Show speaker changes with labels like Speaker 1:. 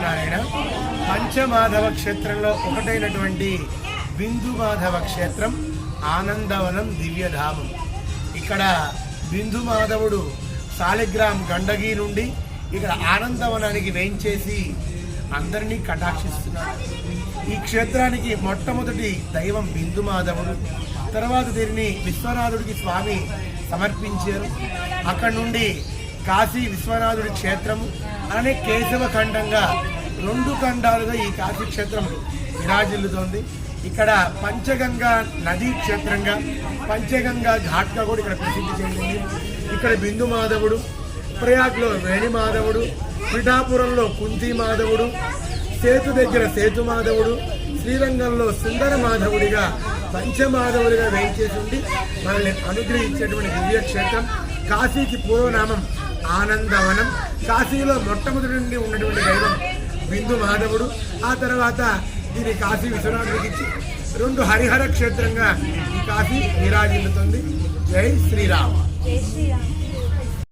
Speaker 1: శ్రీమన్నారాయణ. పంచమాధవ క్షేత్రంలో ఒకటైనటువంటి బిందు మాధవ క్షేత్రం ఆనందవనం దివ్యధామం. ఇక్కడ బిందు మాధవుడు శాలిగ్రామ్ గండగి నుండి ఇక్కడ ఆనందవనానికి వేయించేసి అందరినీ కటాక్షిస్తున్నాడు. ఈ క్షేత్రానికి మొట్టమొదటి దైవం బిందు మాధవుడు. తర్వాత దీనిని విశ్వనాథుడికి స్వామి సమర్పించారు. అక్కడి నుండి కాశీ విశ్వనాథుడి క్షేత్రము అలానే కేశవ ఖండంగా 2 ఖండాలుగా ఈ కాశీ క్షేత్రం విరాజిల్లుతోంది. ఇక్కడ పంచగంగా నదీ క్షేత్రంగా పంచగంగా ఘాట్గా కూడా ఇక్కడ ప్రసిద్ధి చెందింది. ఇక్కడ బిందు మాధవుడు, ప్రయాగ్లో వేణి మాధవుడు, పిఠాపురంలో కుంతి మాధవుడు, సేతు దగ్గర సేతు మాధవుడు, శ్రీరంగంలో సుందర మాధవుడిగా పంచమాధవుడిగా వేయించేసి ఉండి మనల్ని అనుగ్రహించేటువంటి దివ్యక్షేత్రం. కాశీకి పూర్వనామం ఆనందవనం. కాశీలో మొట్టమొదటి నుండి ఉన్నటువంటి దైవం బిందు మాధవుడు. ఆ తర్వాత దీని కాశీ విశ్వనాథుడికి ఇచ్చి 2 హరిహర క్షేత్రంగా ఈ కాశీ విరాజిల్లుతుంది. జై శ్రీరామ్.
Speaker 2: జై శ్రీరామ్.